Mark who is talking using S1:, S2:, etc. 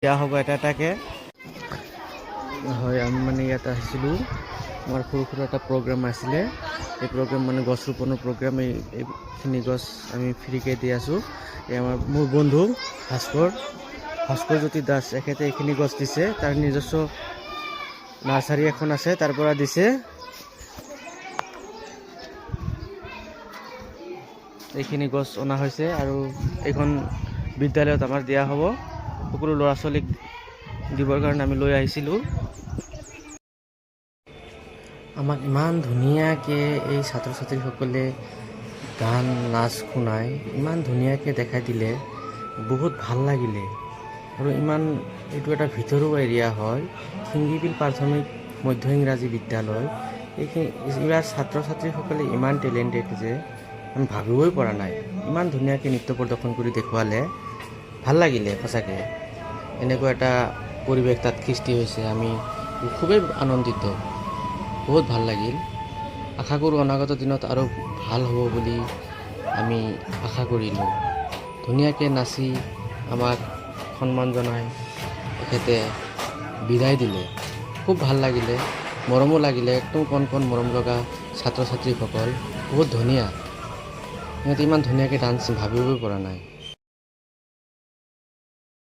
S1: দিয়া হ'ব এটা এটাকে হয় আমি মানে ইয়াত আহিছিলোঁ আমাৰ সৰু সৰু এটা প্ৰগ্ৰাম আছিলে এই প্ৰগ্ৰাম মানে গছ ৰোপণৰ প্ৰগ্ৰাম এইখিনি গছ আমি ফ্ৰীকৈ দি আছোঁ এই আমাৰ মোৰ বন্ধু ভাস্কৰ জ্যোতি দাস এখেতে এইখিনি গছ দিছে তাৰ নিজস্ব নাৰ্চাৰী এখন আছে তাৰ পৰা দিছে এইখিনি গছ অনা হৈছে আৰু এইখন বিদ্যালয়ত আমাৰ দিয়া হ'ব সকলো ল'ৰা ছোৱালীক দিবৰ কাৰণে আমি লৈ আহিছিলোঁ আমাক ইমান ধুনীয়াকৈ এই ছাত্ৰ ছাত্ৰীসকলে গান নাচ শুনাই ইমান ধুনীয়াকৈ দেখাই দিলে বহুত ভাল লাগিলে আৰু ইমান এইটো এটা ভিতৰুৱা এৰিয়া হয় শিঙ্গিবিল প্ৰাথমিক মধ্য ইংৰাজী বিদ্যালয় এইখিনি ইয়াৰ ছাত্ৰ ছাত্ৰীসকলে ইমান টেলেণ্টেড যে আমি ভাবিবই পৰা নাই ইমান ধুনীয়াকৈ নৃত্য প্ৰদৰ্শন কৰি দেখুৱালে ভাল লাগিলে সঁচাকৈ এনেকুৱা এটা পৰিৱেশ তাত সৃষ্টি হৈছে আমি খুবেই আনন্দিত বহুত ভাল লাগিল আশা কৰোঁ অনাগত দিনত আৰু ভাল হ'ব বুলি আমি আশা কৰিলোঁ ধুনীয়াকৈ নাচি আমাক সন্মান জনাই তেখেতে বিদায় দিলে খুব ভাল লাগিলে মৰমো লাগিলে একদম কণ মৰম লগা ছাত্ৰ ছাত্ৰীসকল বহুত ধুনীয়া সিহঁতে ইমান ধুনীয়াকৈ ডান্স ভাবিবই পৰা নাই